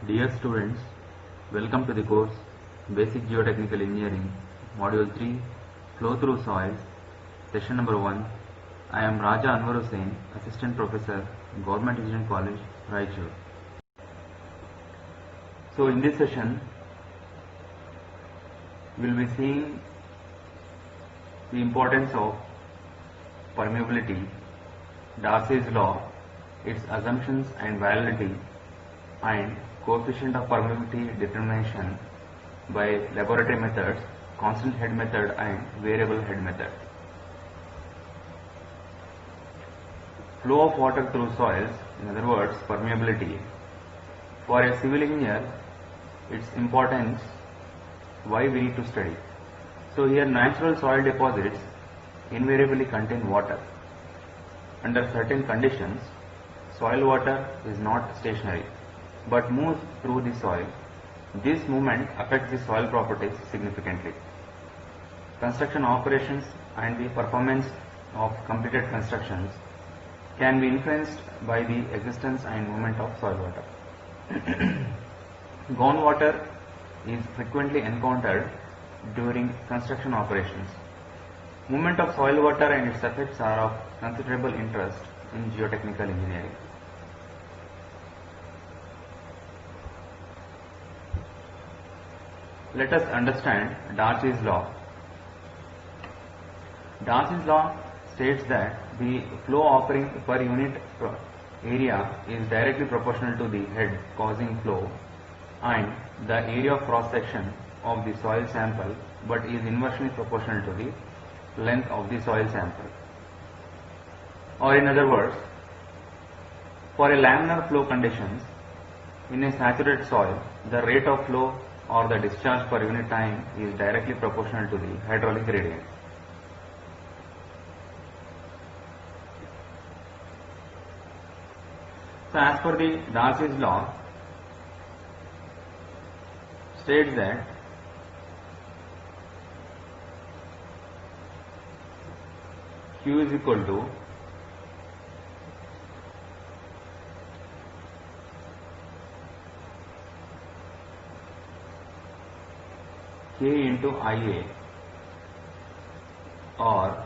Dear students, welcome to the course Basic Geotechnical Engineering, Module 3, Flow Through Soils, Session number 1. I am Raja Anwar Hussain, Assistant Professor, Government Engineering College, Raichur. So in this session, we will be seeing the importance of permeability, Darcy's law, its assumptions and validity, and coefficient of permeability determination by laboratory methods, constant head method and variable head method. Flow of water through soils, in other words permeability. For a civil engineer, its importance, why we need to study. So here natural soil deposits invariably contain water. Under certain conditions, soil water is not stationary but moves through the soil. This movement affects the soil properties significantly. Construction operations and the performance of completed constructions can be influenced by the existence and movement of soil water. Groundwater is frequently encountered during construction operations. Movement of soil water and its effects are of considerable interest in geotechnical engineering. Let us understand Darcy's law. Darcy's law states that the flow occurring per unit area is directly proportional to the head causing flow and the area of cross section of the soil sample, but is inversely proportional to the length of the soil sample. Or in other words, for a laminar flow conditions in a saturated soil, the rate of flow or the discharge per unit time is directly proportional to the hydraulic gradient. So as per the Darcy's law, states that Q is equal to K into IA, or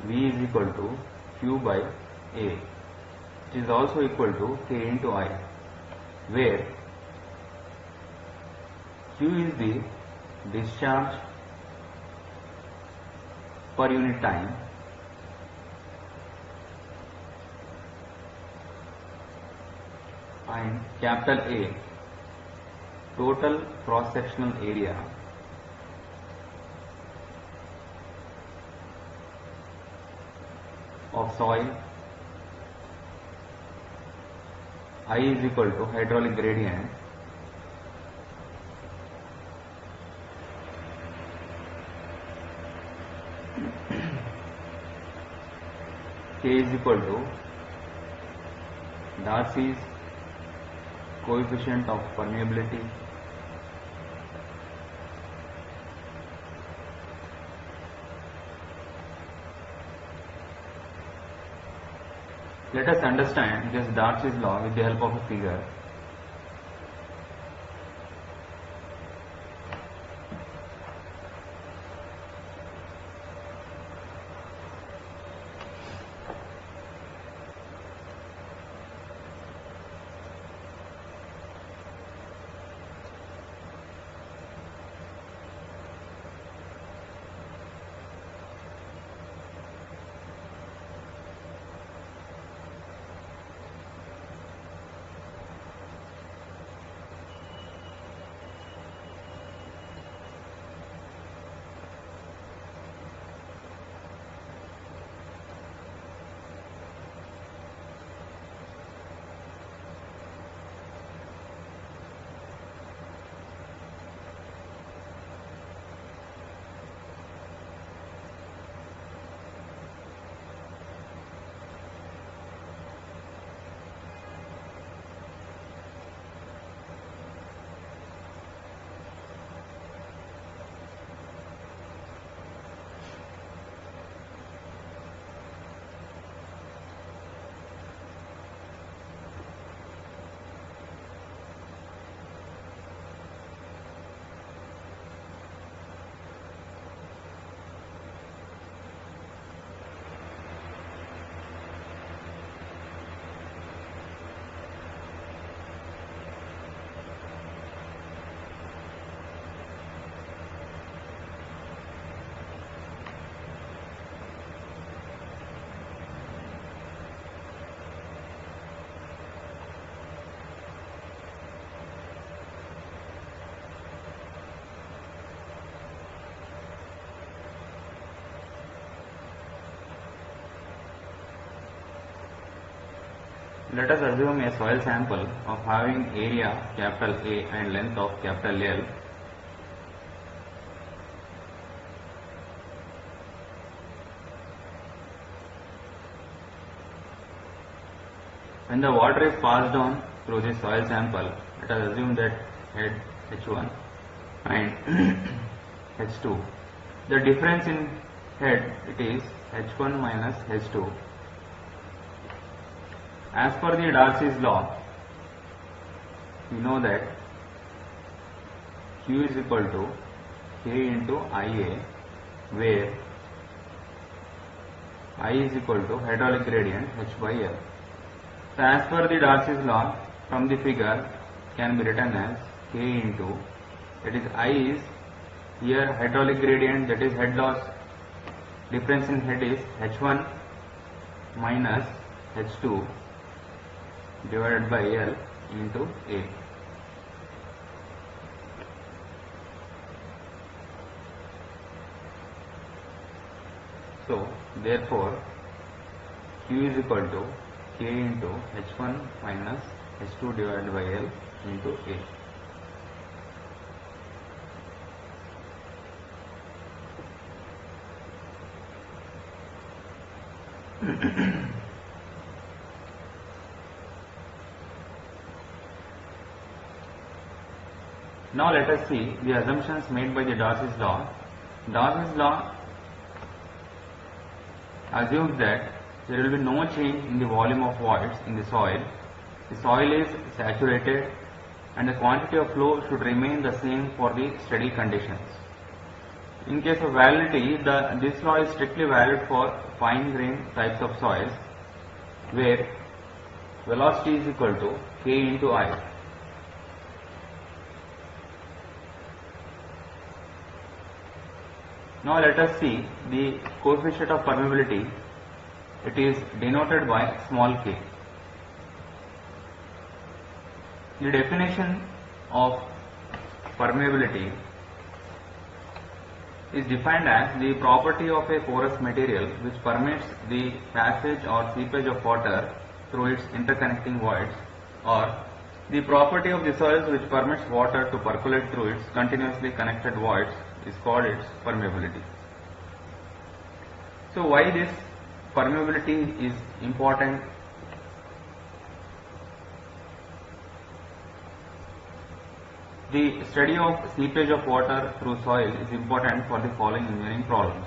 V is equal to Q by A, which is also equal to K into I, where Q is the discharge per unit time and capital A, total cross-sectional area of soil. I is equal to hydraulic gradient K is equal to Darcy's coefficient of permeability Let us understand this Darcy's law with the help of a figure. let us assume a soil sample of having area capital A and length of capital L. When the water is passed on through this soil sample, let us assume that head H1 and H2. The difference in head, it is H1 minus H2. As per the Darcy's law, we know that Q is equal to K into IA, where I is equal to hydraulic gradient H by L. So as per the Darcy's law, from the figure can be written as K into, that is I is here hydraulic gradient, that is head loss, difference in head is H1 minus H2 divided by L into A. So therefore Q is equal to K into H1 minus H2 divided by L into A. Now let us see the assumptions made by the Darcy's law. Darcy's law assumes that there will be no change in the volume of voids in the soil. The soil is saturated and the quantity of flow should remain the same for the steady conditions. In case of validity, this law is strictly valid for fine grained types of soils, where velocity is equal to K into I. Now let us see the coefficient of permeability. It is denoted by small k. The definition of permeability is defined as the property of a porous material which permits the passage or seepage of water through its interconnecting voids, or the property of the soils which permits water to percolate through its continuously connected voids is called its permeability. So why this permeability is important? The study of seepage of water through soil is important for the following engineering problems,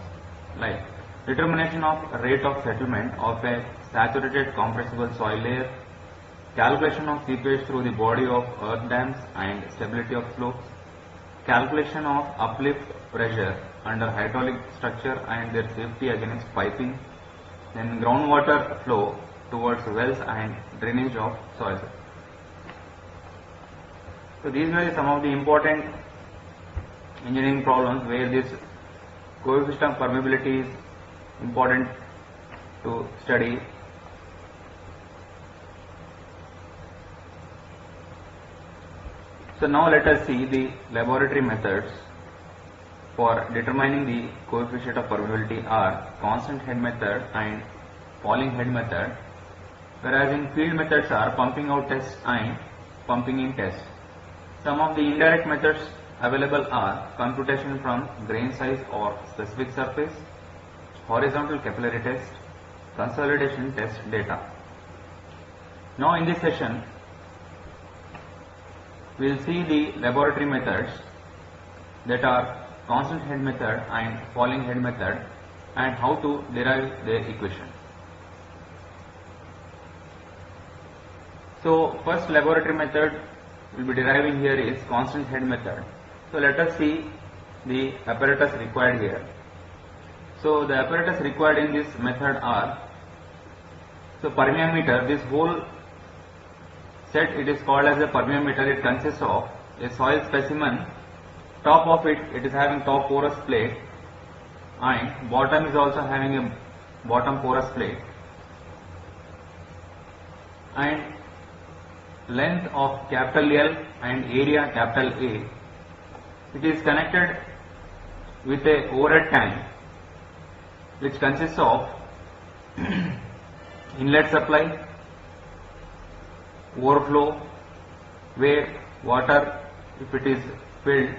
like determination of rate of settlement of a saturated compressible soil layer, calculation of seepage through the body of earth dams and stability of slopes, calculation of uplift pressure under hydraulic structure and their safety against piping, then groundwater flow towards wells and drainage of soils. So these were some of the important engineering problems where this coefficient of permeability is important to study. So now let us see the laboratory methods for determining the coefficient of permeability are constant head method and falling head method, whereas in field methods are pumping out test and pumping in test. Some of the indirect methods available are computation from grain size or specific surface, horizontal capillary test, consolidation test data. Now in this session, we will see the laboratory methods, that are constant head method and falling head method, and how to derive their equation. So first laboratory method we will be deriving here is constant head method. So let us see the apparatus required here. So the apparatus required in this method are, so permeameter, this whole set it is called as a permeameter. It consists of a soil specimen, top of it is having top porous plate, and bottom is also having a bottom porous plate, and length of capital L and area capital A. It is connected with a overhead tank which consists of inlet supply, overflow where water, if it is filled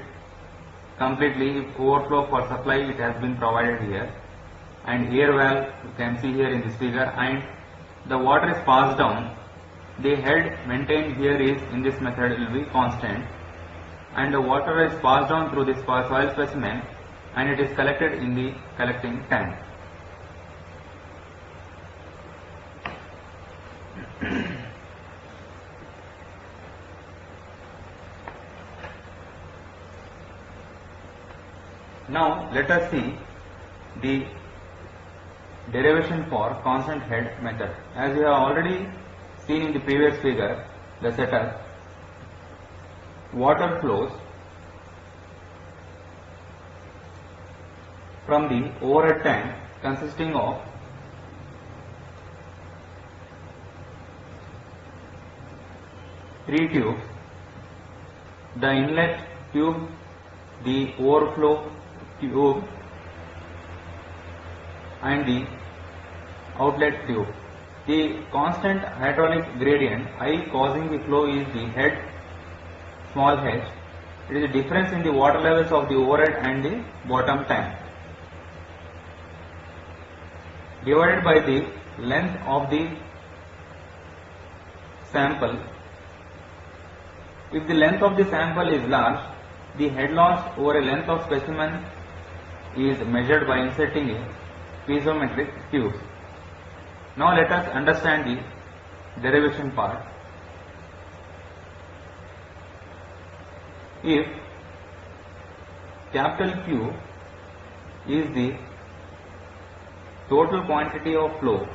completely, if overflow for supply, it has been provided here, and air valve you can see here in this figure, and the water is passed down. The head maintained here is in this method will be constant, and the water is passed down through this soil specimen and it is collected in the collecting tank. Now let us see the derivation for constant head method. As you have already seen in the previous figure, the setup, water flows from the overhead tank consisting of three tubes: the inlet tube, the overflow tube, and the outlet tube. The constant hydraulic gradient I causing the flow is the head, small h. It is the difference in the water levels of the overhead and the bottom tank, divided by the length of the sample. If the length of the sample is large, the head loss over a length of specimen is measured by inserting a piezometric tube. Now let us understand the derivation part. If capital Q is the total quantity of flow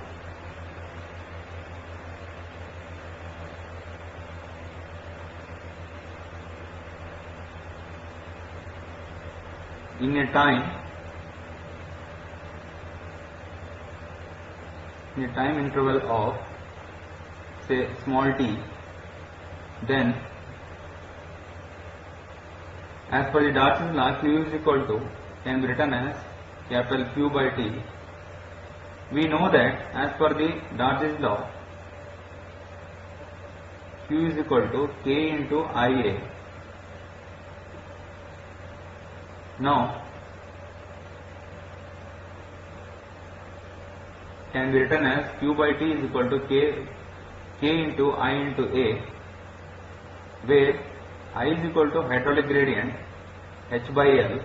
in a time interval of say small t, then as per the Darcy's law, Q is equal to, can be written as capital Q by T. We know that as per the Darcy's law, Q is equal to K into IA. Now can be written as Q by T is equal to K into I into A, where I is equal to hydraulic gradient H by L.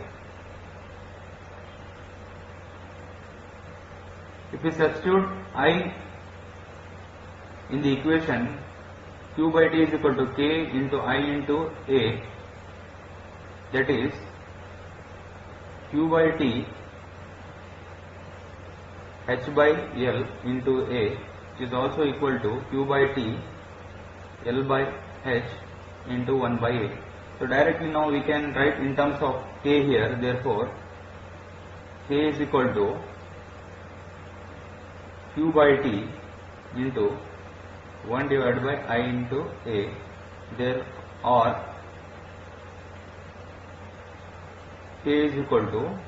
If we substitute I in the equation, Q by T is equal to K into I into A, that is Q by T H by L into A, which is also equal to Q by T L by H into 1 by A. So directly now we can write in terms of K here, therefore K is equal to Q by T into 1 divided by I into A, there, or K is equal to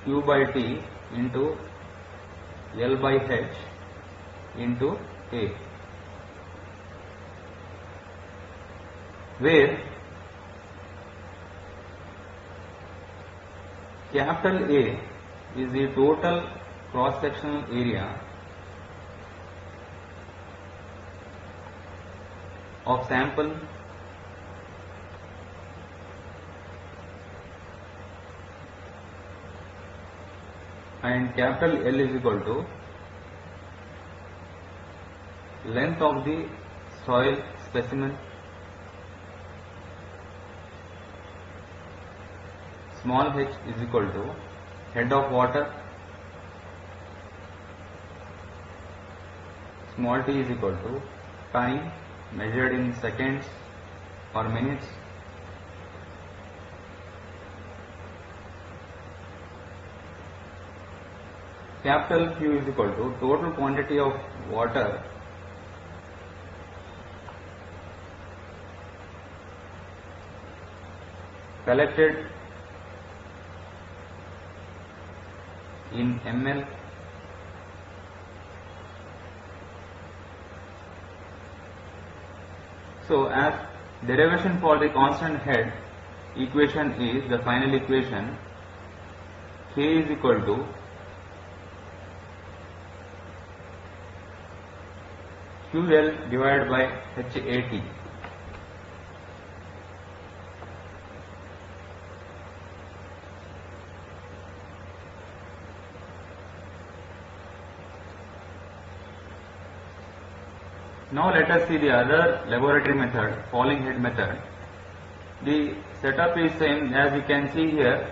Q by T into L by H into A, where capital A is the total cross-sectional area of sample and capital L is equal to length of the soil specimen, small h is equal to head of water, small t is equal to time measured in seconds or minutes, capital Q is equal to total quantity of water collected in ml So as derivation for the constant head equation is the final equation, K is equal to QL divided by HAT. Now let us see the other laboratory method, falling head method. The setup is same. As you can see here,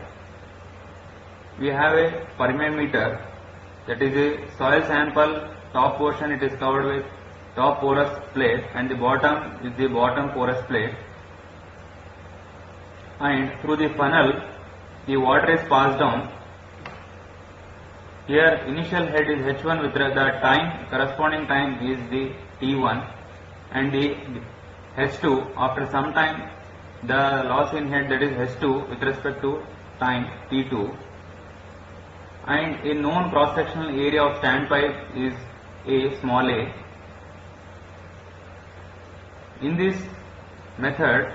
we have a permeameter, that is a soil sample. Top portion it is covered with top porous plate and the bottom is the bottom porous plate, and through the funnel the water is passed down. Here initial head is H1 with the time, corresponding time is the T1, and the H2 after some time the loss in head, that is H2 with respect to time T2, and a known cross sectional area of standpipe is A, small a. In this method,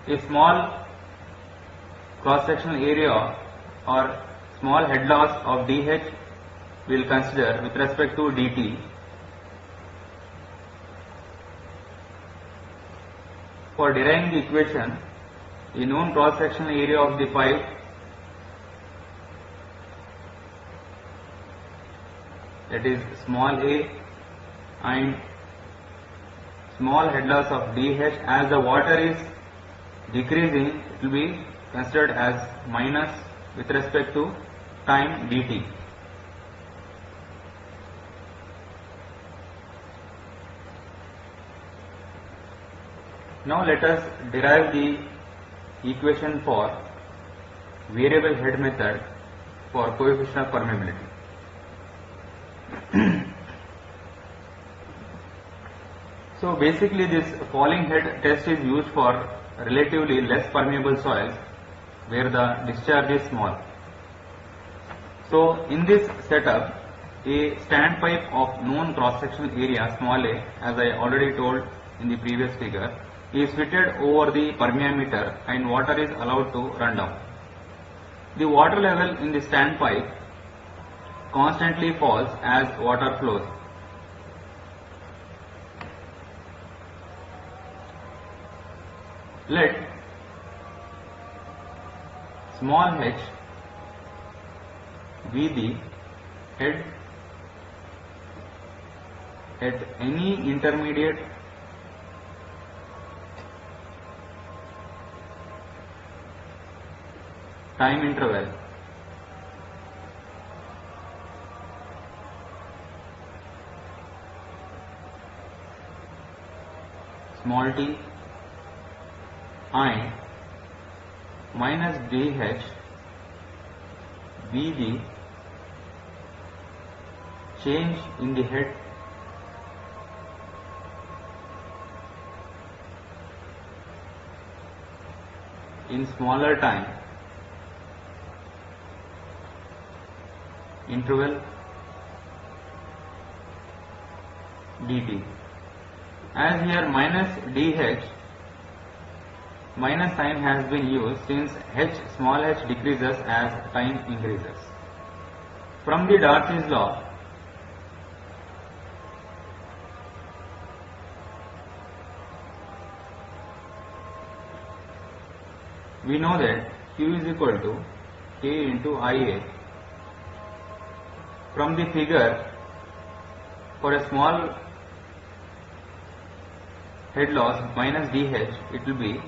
a small cross sectional area or small head loss of dH will consider with respect to dt. For deriving the equation, the known cross sectional area of the pipe that is small a and small head loss of dH, as the water is decreasing it will be considered as minus with respect to time dt. Now let us derive the equation for variable head method for coefficient of permeability. So basically this falling head test is used for relatively less permeable soils where the discharge is small. So in this setup, a standpipe of known cross sectional area small a, as I already told in the previous figure, is fitted over the permeameter and water is allowed to run down. The water level in the standpipe constantly falls as water flows. Let small h be the head at any intermediate time interval small t and minus dH be the change in the head in smaller time interval dt. As here minus dH, minus sign has been used since h small h decreases as time increases. From the Darcy's law, we know that Q is equal to K into IA. From the figure, for a small head loss minus dH, it will be